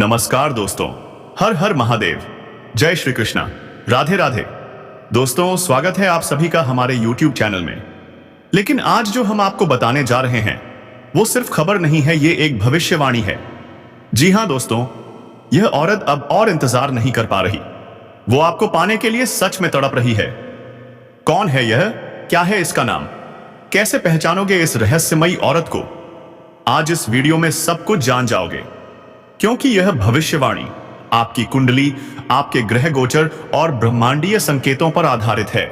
नमस्कार दोस्तों, हर हर महादेव, जय श्री कृष्णा, राधे राधे। दोस्तों, स्वागत है आप सभी का हमारे YouTube चैनल में। लेकिन आज जो हम आपको बताने जा रहे हैं वो सिर्फ खबर नहीं है, ये एक भविष्यवाणी है। जी हां दोस्तों, यह औरत अब और इंतजार नहीं कर पा रही। वो आपको पाने के लिए सच में तड़प रही है। कौन है यह? क्या है इसका नाम? कैसे पहचानोगे इस रहस्यमयी औरत को? आज इस वीडियो में सब कुछ जान जाओगे, क्योंकि यह भविष्यवाणी आपकी कुंडली, आपके ग्रह गोचर और ब्रह्मांडीय संकेतों पर आधारित है।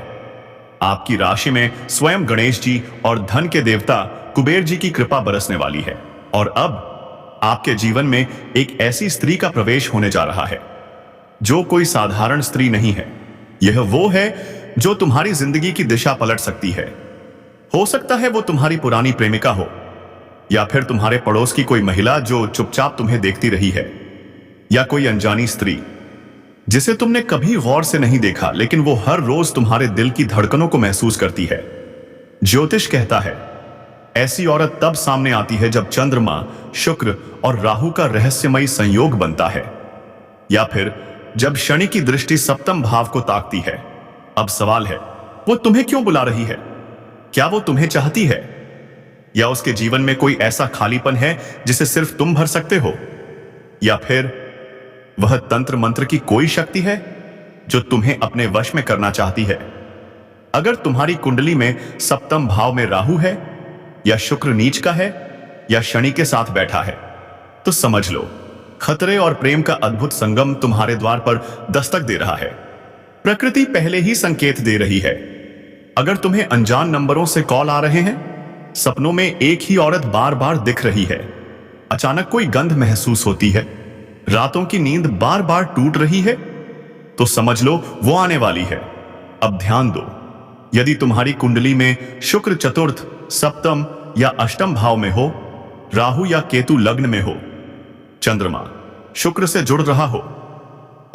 आपकी राशि में स्वयं गणेश जी और धन के देवता कुबेर जी की कृपा बरसने वाली है। और अब आपके जीवन में एक ऐसी स्त्री का प्रवेश होने जा रहा है जो कोई साधारण स्त्री नहीं है। यह वो है जो तुम्हारी जिंदगी की दिशा पलट सकती है। हो सकता है वो तुम्हारी पुरानी प्रेमिका हो, या फिर तुम्हारे पड़ोस की कोई महिला जो चुपचाप तुम्हें देखती रही है, या कोई अनजानी स्त्री जिसे तुमने कभी गौर से नहीं देखा, लेकिन वो हर रोज तुम्हारे दिल की धड़कनों को महसूस करती है। ज्योतिष कहता है ऐसी औरत तब सामने आती है जब चंद्रमा, शुक्र और राहु का रहस्यमयी संयोग बनता है, या फिर जब शनि की दृष्टि सप्तम भाव को ताकती है। अब सवाल है, वो तुम्हें क्यों बुला रही है? क्या वो तुम्हें चाहती है, या उसके जीवन में कोई ऐसा खालीपन है जिसे सिर्फ तुम भर सकते हो? या फिर वह तंत्र मंत्र की कोई शक्ति है जो तुम्हें अपने वश में करना चाहती है? अगर तुम्हारी कुंडली में सप्तम भाव में राहु है, या शुक्र नीच का है, या शनि के साथ बैठा है, तो समझ लो खतरे और प्रेम का अद्भुत संगम तुम्हारे द्वार पर दस्तक दे रहा है। प्रकृति पहले ही संकेत दे रही है। अगर तुम्हें अनजान नंबरों से कॉल आ रहे हैं, सपनों में एक ही औरत बार बार दिख रही है, अचानक कोई गंध महसूस होती है, रातों की नींद बार बार टूट रही है, तो समझ लो वो आने वाली है। अब ध्यान दो, यदि तुम्हारी कुंडली में शुक्र चतुर्थ, सप्तम या अष्टम भाव में हो, राहु या केतु लग्न में हो, चंद्रमा शुक्र से जुड़ रहा हो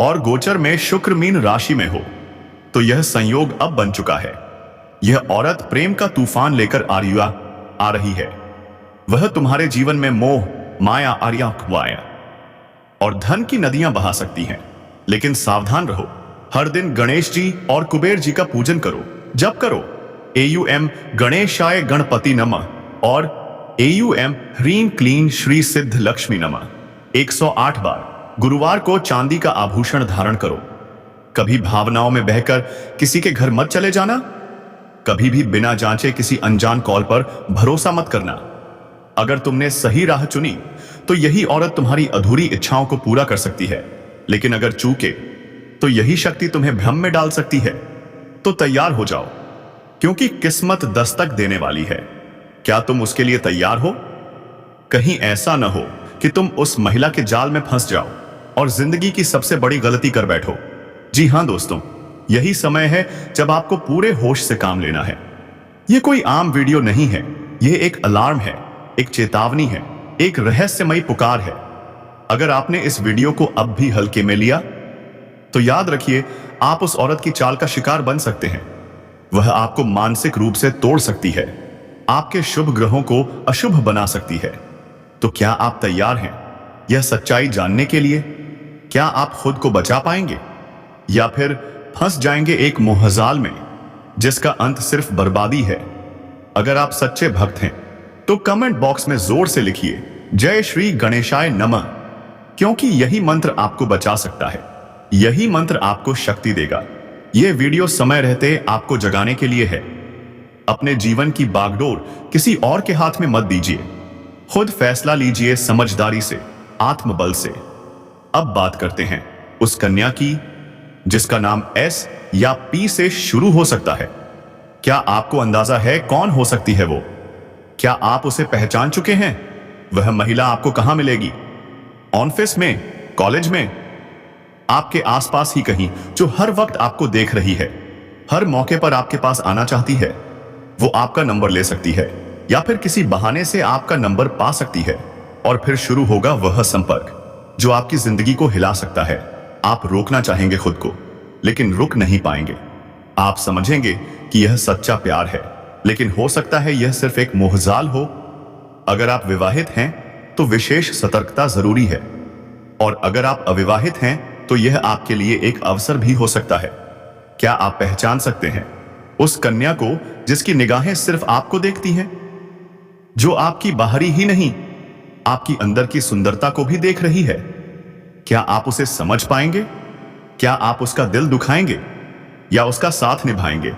और गोचर में शुक्र मीन राशि में हो, तो यह संयोग अब बन चुका है। यह औरत प्रेम का तूफान लेकर आ रही है। वह तुम्हारे जीवन में मोह, माया, वाया और धन की नदियां बहा सकती हैं। लेकिन सावधान रहो, हर दिन गणेश जी और कुबेर जी का पूजन करो, जप करो AUM गणेशाय गणपति नमः और AUM ह्रीं क्लीं श्री सिद्ध लक्ष्मी नमः 108 बार। गुरुवार को चांदी का आभूषण धारण करो। कभी भावनाओं में बहकर किसी के घर मत चले जाना। कभी भी बिना जांचे किसी अनजान कॉल पर भरोसा मत करना। अगर तुमने सही राह चुनी तो यही औरत तुम्हारी अधूरी इच्छाओं को पूरा कर सकती है, लेकिन अगर चूके तो यही शक्ति तुम्हें भ्रम में डाल सकती है। तो तैयार हो जाओ, क्योंकि किस्मत दस्तक देने वाली है। क्या तुम उसके लिए तैयार हो? कहीं ऐसा न हो कि तुम उस महिला के जाल में फंस जाओ और जिंदगी की सबसे बड़ी गलती कर बैठो। जी हां दोस्तों, यही समय है जब आपको पूरे होश से काम लेना है। यह कोई आम वीडियो नहीं है, यह एक अलार्म है, एक चेतावनी है, एक रहस्यमयी पुकार है। अगर आपने इस वीडियो को अब भी हल्के में लिया तो याद रखिए, आप उस औरत की चाल का शिकार बन सकते हैं। वह आपको मानसिक रूप से तोड़ सकती है, आपके शुभ ग्रहों को अशुभ बना सकती है। तो क्या आप तैयार हैं यह सच्चाई जानने के लिए? क्या आप खुद को बचा पाएंगे, या फिर फंस जाएंगे एक मोहजाल में जिसका अंत सिर्फ बर्बादी है? अगर आप सच्चे भक्त हैं तो कमेंट बॉक्स में जोर से लिखिए जय श्री गणेशाय नमः, क्योंकि यही मंत्र आपको बचा सकता है, यही मंत्र आपको शक्ति देगा। यह वीडियो समय रहते आपको जगाने के लिए है। अपने जीवन की बागडोर किसी और के हाथ में मत दीजिए, खुद फैसला लीजिए, समझदारी से, आत्मबल से। अब बात करते हैं उस कन्या की जिसका नाम S या P से शुरू हो सकता है। क्या आपको अंदाजा है कौन हो सकती है वो? क्या आप उसे पहचान चुके हैं? वह महिला आपको कहां मिलेगी? ऑफिस में, कॉलेज में, आपके आसपास ही कहीं, जो हर वक्त आपको देख रही है, हर मौके पर आपके पास आना चाहती है। वो आपका नंबर ले सकती है, या फिर किसी बहाने से आपका नंबर पा सकती है, और फिर शुरू होगा वह संपर्क जो आपकी जिंदगी को हिला सकता है। आप रोकना चाहेंगे खुद को, लेकिन रुक नहीं पाएंगे। आप समझेंगे कि यह सच्चा प्यार है, लेकिन हो सकता है यह सिर्फ एक मोहजाल हो। अगर आप विवाहित हैं तो विशेष सतर्कता जरूरी है। और अगर आप अविवाहित हैं तो यह आपके लिए एक अवसर भी हो सकता है। क्या आप पहचान सकते हैं उस कन्या को जिसकी निगाहें सिर्फ आपको देखती हैं, जो आपकी बाहरी ही नहीं आपकी अंदर की सुंदरता को भी देख रही है? क्या आप उसे समझ पाएंगे? क्या आप उसका दिल दुखाएंगे या उसका साथ निभाएंगे?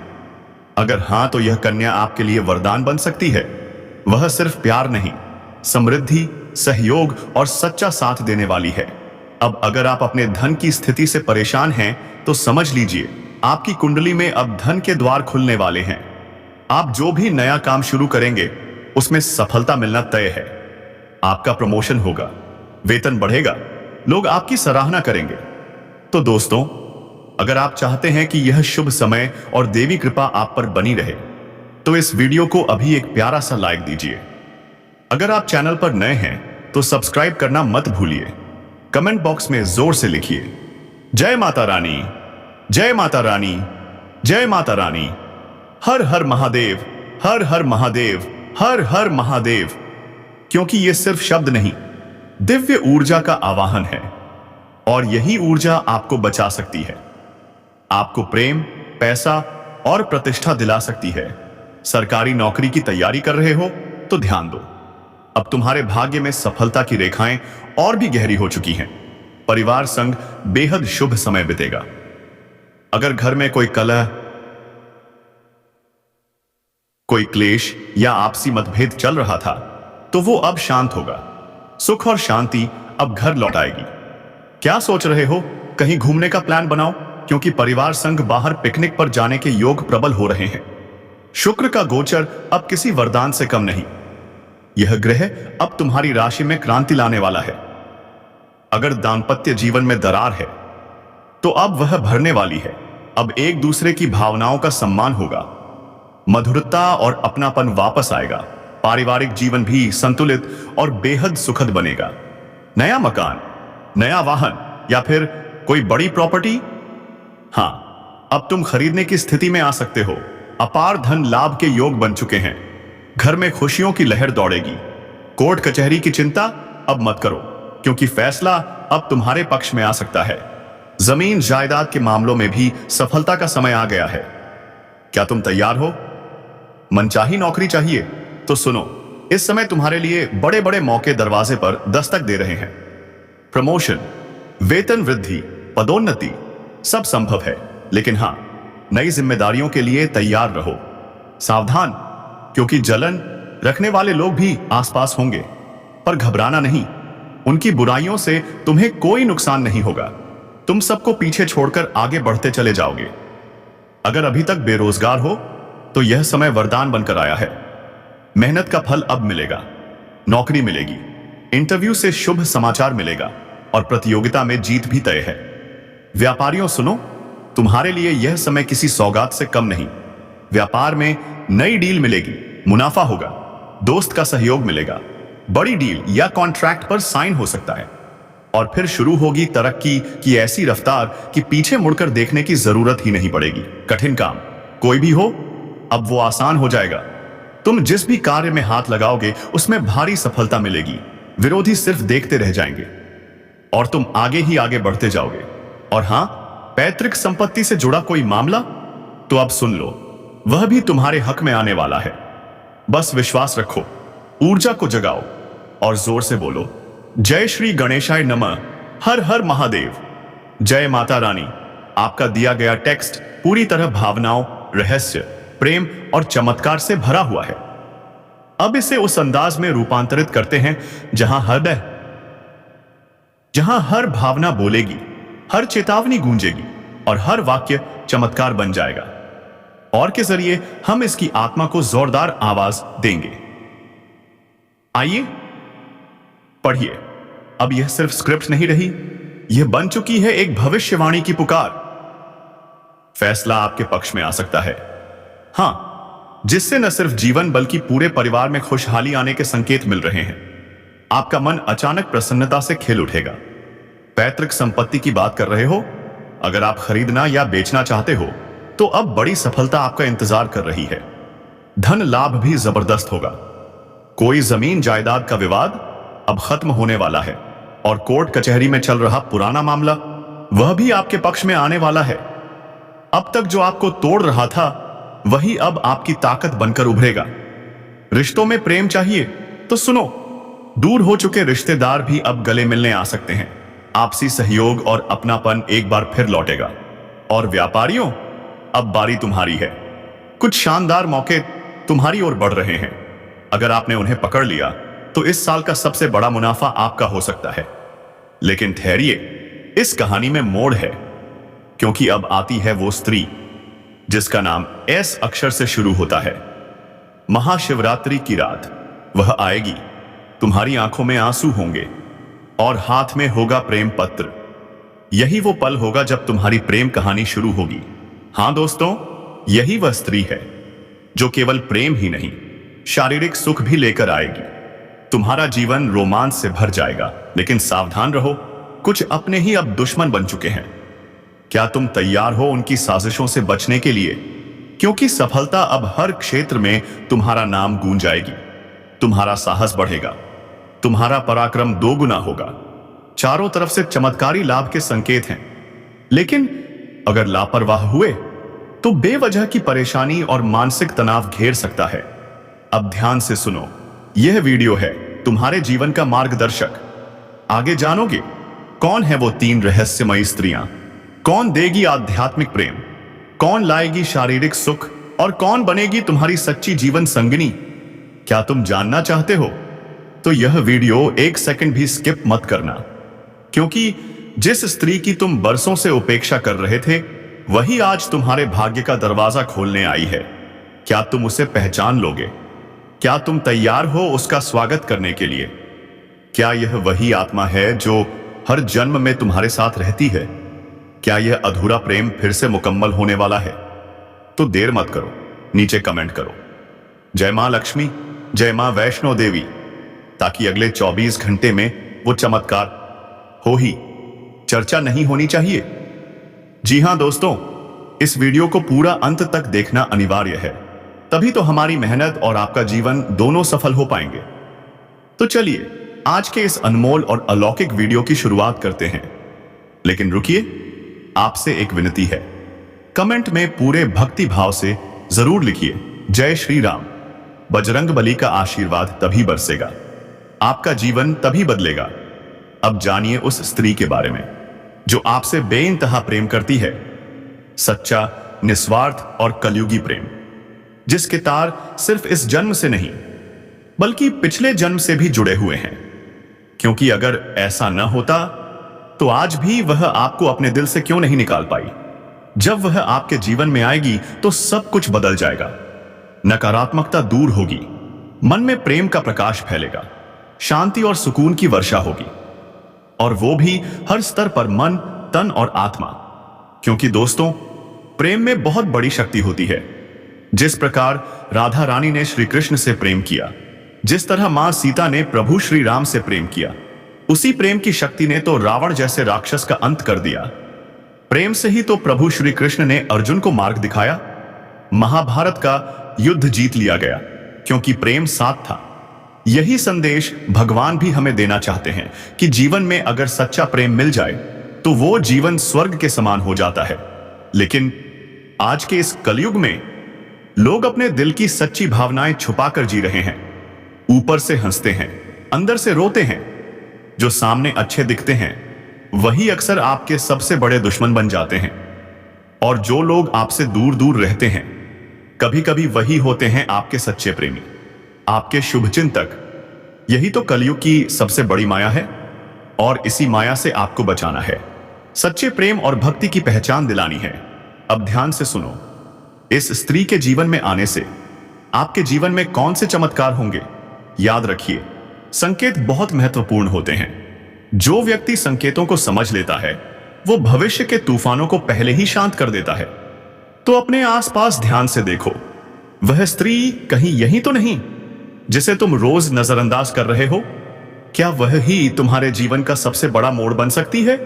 अगर हां, तो यह कन्या आपके लिए वरदान बन सकती है। वह सिर्फ प्यार नहीं, समृद्धि, सहयोग और सच्चा साथ देने वाली है। अब अगर आप अपने धन की स्थिति से परेशान हैं तो समझ लीजिए आपकी कुंडली में अब धन के द्वार खुलने वाले हैं। आप जो भी नया काम शुरू करेंगे उसमें सफलता मिलना तय है। आपका प्रमोशन होगा, वेतन बढ़ेगा, लोग आपकी सराहना करेंगे। तो दोस्तों, अगर आप चाहते हैं कि यह शुभ समय और देवी कृपा आप पर बनी रहे तो इस वीडियो को अभी एक प्यारा सा लाइक दीजिए। अगर आप चैनल पर नए हैं तो सब्सक्राइब करना मत भूलिए। कमेंट बॉक्स में जोर से लिखिए जय माता रानी, जय माता रानी, जय माता रानी। हर हर महादेव, हर हर महादेव, हर हर महादेव। क्योंकि ये सिर्फ शब्द नहीं, दिव्य ऊर्जा का आवाहन है और यही ऊर्जा आपको बचा सकती है, आपको प्रेम, पैसा और प्रतिष्ठा दिला सकती है। सरकारी नौकरी की तैयारी कर रहे हो तो ध्यान दो, अब तुम्हारे भाग्य में सफलता की रेखाएं और भी गहरी हो चुकी हैं। परिवार संग बेहद शुभ समय बीतेगा। अगर घर में कोई कलह, कोई क्लेश या आपसी मतभेद चल रहा था तो वो अब शांत होगा। सुख और शांति अब घर लौट आएगी। क्या सोच रहे हो? कहीं घूमने का प्लान बनाओ, क्योंकि परिवार संग बाहर पिकनिक पर जाने के योग प्रबल हो रहे हैं। शुक्र का गोचर अब किसी वरदान से कम नहीं। यह ग्रह अब तुम्हारी राशि में क्रांति लाने वाला है। अगर दाम्पत्य जीवन में दरार है तो अब वह भरने वाली है। अब एक दूसरे की भावनाओं का सम्मान होगा, मधुरता और अपनापन वापस आएगा। पारिवारिक जीवन भी संतुलित और बेहद सुखद बनेगा। नया मकान, नया वाहन या फिर कोई बड़ी प्रॉपर्टी, हां, अब तुम खरीदने की स्थिति में आ सकते हो। अपार धन लाभ के योग बन चुके हैं। घर में खुशियों की लहर दौड़ेगी। कोर्ट कचहरी की चिंता अब मत करो, क्योंकि फैसला अब तुम्हारे पक्ष में आ सकता है। जमीन जायदाद के मामलों में भी सफलता का समय आ गया है। क्या तुम तैयार हो? मनचाही नौकरी चाहिए तो सुनो, इस समय तुम्हारे लिए बड़े बड़े मौके दरवाजे पर दस्तक दे रहे हैं। प्रमोशन, वेतन वृद्धि, पदोन्नति सब संभव है, लेकिन हां, नई जिम्मेदारियों के लिए तैयार रहो। सावधान, क्योंकि जलन रखने वाले लोग भी आसपास होंगे, पर घबराना नहीं। उनकी बुराइयों से तुम्हें कोई नुकसान नहीं होगा। तुम सबको पीछे छोड़कर आगे बढ़ते चले जाओगे। अगर अभी तक बेरोजगार हो तो यह समय वरदान बनकर आया है। मेहनत का फल अब मिलेगा। नौकरी मिलेगी, इंटरव्यू से शुभ समाचार मिलेगा और प्रतियोगिता में जीत भी तय है। व्यापारियों सुनो, तुम्हारे लिए यह समय किसी सौगात से कम नहीं। व्यापार में नई डील मिलेगी, मुनाफा होगा, दोस्त का सहयोग मिलेगा, बड़ी डील या कॉन्ट्रैक्ट पर साइन हो सकता है और फिर शुरू होगी तरक्की की ऐसी रफ्तार कि पीछे मुड़कर देखने की जरूरत ही नहीं पड़ेगी। कठिन काम कोई भी हो, अब वो आसान हो जाएगा। तुम जिस भी कार्य में हाथ लगाओगे उसमें भारी सफलता मिलेगी। विरोधी सिर्फ देखते रह जाएंगे और तुम आगे ही आगे बढ़ते जाओगे। और हां, पैतृक संपत्ति से जुड़ा कोई मामला तो अब सुन लो, वह भी तुम्हारे हक में आने वाला है। बस विश्वास रखो, ऊर्जा को जगाओ और जोर से बोलो जय श्री गणेशाय नमः, हर हर महादेव, जय माता रानी। आपका दिया गया टेक्स्ट पूरी तरह भावनाओं, रहस्य, प्रेम और चमत्कार से भरा हुआ है। अब इसे उस अंदाज में रूपांतरित करते हैं जहां हर भावना बोलेगी, हर चेतावनी गूंजेगी और हर वाक्य चमत्कार बन जाएगा और के जरिए हम इसकी आत्मा को जोरदार आवाज देंगे। आइए पढ़िए। अब यह सिर्फ स्क्रिप्ट नहीं रही, यह बन चुकी है एक भविष्यवाणी की पुकार। फैसला आपके पक्ष में आ सकता है, हां, जिससे न सिर्फ जीवन बल्कि पूरे परिवार में खुशहाली आने के संकेत मिल रहे हैं। आपका मन अचानक प्रसन्नता से खिल उठेगा। पैतृक संपत्ति की बात कर रहे हो? अगर आप खरीदना या बेचना चाहते हो तो अब बड़ी सफलता आपका इंतजार कर रही है। धन लाभ भी जबरदस्त होगा। कोई जमीन जायदाद का विवाद अब खत्म होने वाला है और कोर्ट कचहरी में चल रहा पुराना मामला वह भी आपके पक्ष में आने वाला है। अब तक जो आपको तोड़ रहा था वही अब आपकी ताकत बनकर उभरेगा। रिश्तों में प्रेम चाहिए तो सुनो, दूर हो चुके रिश्तेदार भी अब गले मिलने आ सकते हैं। आपसी सहयोग और अपनापन एक बार फिर लौटेगा। और व्यापारियों, अब बारी तुम्हारी है। कुछ शानदार मौके तुम्हारी ओर बढ़ रहे हैं। अगर आपने उन्हें पकड़ लिया तो इस साल का सबसे बड़ा मुनाफा आपका हो सकता है। लेकिन ठहरिए, इस कहानी में मोड़ है, क्योंकि अब आती है वो स्त्री जिसका नाम एस अक्षर से शुरू होता है। महाशिवरात्रि की रात वह आएगी, तुम्हारी आंखों में आंसू होंगे और हाथ में होगा प्रेम पत्र। यही वो पल होगा जब तुम्हारी प्रेम कहानी शुरू होगी। हां दोस्तों, यही वह स्त्री है जो केवल प्रेम ही नहीं, शारीरिक सुख भी लेकर आएगी। तुम्हारा जीवन रोमांच से भर जाएगा। लेकिन सावधान रहो, कुछ अपने ही अब दुश्मन बन चुके हैं। क्या तुम तैयार हो उनकी साजिशों से बचने के लिए? क्योंकि सफलता अब हर क्षेत्र में तुम्हारा नाम गूंज जाएगी। तुम्हारा साहस बढ़ेगा, तुम्हारा पराक्रम दोगुना होगा। चारों तरफ से चमत्कारी लाभ के संकेत हैं। लेकिन अगर लापरवाह हुए तो बेवजह की परेशानी और मानसिक तनाव घेर सकता है। अब ध्यान से सुनो, यह वीडियो है तुम्हारे जीवन का मार्गदर्शक। आगे जानोगे कौन है वो 3 रहस्यमयी स्त्रियां, कौन देगी आध्यात्मिक प्रेम, कौन लाएगी शारीरिक सुख और कौन बनेगी तुम्हारी सच्ची जीवन संगिनी। क्या तुम जानना चाहते हो? तो यह वीडियो 1 सेकंड भी स्किप मत करना, क्योंकि जिस स्त्री की तुम बरसों से उपेक्षा कर रहे थे वही आज तुम्हारे भाग्य का दरवाजा खोलने आई है। क्या तुम उसे पहचान लोगे? क्या तुम तैयार हो उसका स्वागत करने के लिए? क्या यह वही आत्मा है जो हर जन्म में तुम्हारे साथ रहती है? क्या यह अधूरा प्रेम फिर से मुकम्मल होने वाला है? तो देर मत करो, नीचे कमेंट करो जय मां लक्ष्मी, जय मां वैष्णो देवी, ताकि अगले 24 घंटे में वो चमत्कार हो ही, चर्चा नहीं होनी चाहिए। जी हां दोस्तों, इस वीडियो को पूरा अंत तक देखना अनिवार्य है, तभी तो हमारी मेहनत और आपका जीवन दोनों सफल हो पाएंगे। तो चलिए आज के इस अनमोल और अलौकिक वीडियो की शुरुआत करते हैं। लेकिन रुकिए, आपसे एक विनती है, कमेंट में पूरे भक्ति भाव से जरूर लिखिए जय श्री राम। बजरंगबली का आशीर्वाद तभी बरसेगा, आपका जीवन तभी बदलेगा। अब जानिए उस स्त्री के बारे में जो आपसे बेइंतहा प्रेम करती है, सच्चा, निस्वार्थ और कलयुगी प्रेम, जिसके तार सिर्फ इस जन्म से नहीं बल्कि पिछले जन्म से भी जुड़े हुए हैं। क्योंकि अगर ऐसा न होता तो आज भी वह आपको अपने दिल से क्यों नहीं निकाल पाई। जब वह आपके जीवन में आएगी तो सब कुछ बदल जाएगा। नकारात्मकता दूर होगी, मन में प्रेम का प्रकाश फैलेगा, शांति और सुकून की वर्षा होगी, और वो भी हर स्तर पर, मन, तन और आत्मा। क्योंकि दोस्तों, प्रेम में बहुत बड़ी शक्ति होती है। जिस प्रकार राधा रानी ने श्री कृष्ण से प्रेम किया, जिस तरह मां सीता ने प्रभु श्री राम से प्रेम किया, उसी प्रेम की शक्ति ने तो रावण जैसे राक्षस का अंत कर दिया। प्रेम से ही तो प्रभु श्री कृष्ण ने अर्जुन को मार्ग दिखाया, महाभारत का युद्ध जीत लिया गया, क्योंकि प्रेम साथ था। यही संदेश भगवान भी हमें देना चाहते हैं कि जीवन में अगर सच्चा प्रेम मिल जाए तो वो जीवन स्वर्ग के समान हो जाता है। लेकिन आज के इस कलयुग में लोग अपने दिल की सच्ची भावनाएं छुपाकर जी रहे हैं। ऊपर से हंसते हैं, अंदर से रोते हैं। जो सामने अच्छे दिखते हैं वही अक्सर आपके सबसे बड़े दुश्मन बन जाते हैं, और जो लोग आपसे दूर दूर रहते हैं कभी कभी वही होते हैं आपके सच्चे प्रेमी, आपके शुभचिंतक। यही तो कलयुग की सबसे बड़ी माया है, और इसी माया से आपको बचाना है। सच्चे प्रेम और भक्ति की पहचान दिलानी है। अब ध्यान से सुनो, इस स्त्री के जीवन में आने से आपके जीवन में कौन से चमत्कार होंगे? याद रखिए, संकेत बहुत महत्वपूर्ण होते हैं। जो व्यक्ति संकेतों को समझ लेता है वो भविष्य के तूफानों को पहले ही शांत कर देता है। तो अपने आसपास ध्यान से देखो, वह स्त्री कहीं यही तो नहीं जिसे तुम रोज नजरअंदाज कर रहे हो? क्या वह ही तुम्हारे जीवन का सबसे बड़ा मोड़ बन सकती है?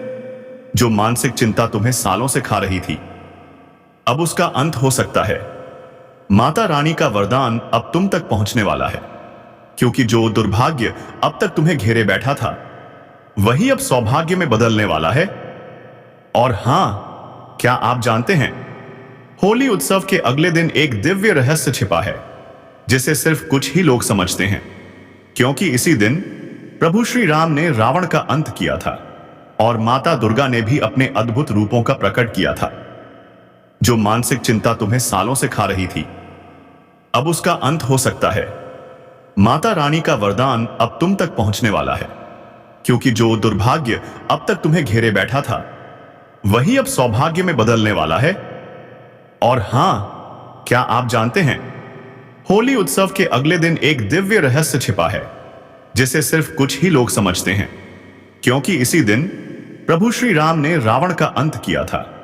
जो मानसिक चिंता तुम्हें सालों से खा रही थी, अब उसका अंत हो सकता है। माता रानी का वरदान अब तुम तक पहुंचने वाला है, क्योंकि जो दुर्भाग्य अब तक तुम्हें घेरे बैठा था वही अब सौभाग्य में बदलने वाला है। और हां, क्या आप जानते हैं, होली उत्सव के अगले दिन एक दिव्य रहस्य छिपा है जिसे सिर्फ कुछ ही लोग समझते हैं। क्योंकि इसी दिन प्रभु श्री राम ने रावण का अंत किया था और माता दुर्गा ने भी अपने अद्भुत रूपों का प्रकट किया था। जो मानसिक चिंता तुम्हें सालों से खा रही थी, अब उसका अंत हो सकता है। माता रानी का वरदान अब तुम तक पहुंचने वाला है, क्योंकि जो दुर्भाग्य अब तक तुम्हें घेरे बैठा था, वही अब सौभाग्य में बदलने वाला है। और हां, क्या आप जानते हैं, होली उत्सव के अगले दिन एक दिव्य रहस्य छिपा है जिसे सिर्फ कुछ ही लोग समझते हैं। क्योंकि इसी दिन प्रभु श्री राम ने रावण का अंत किया था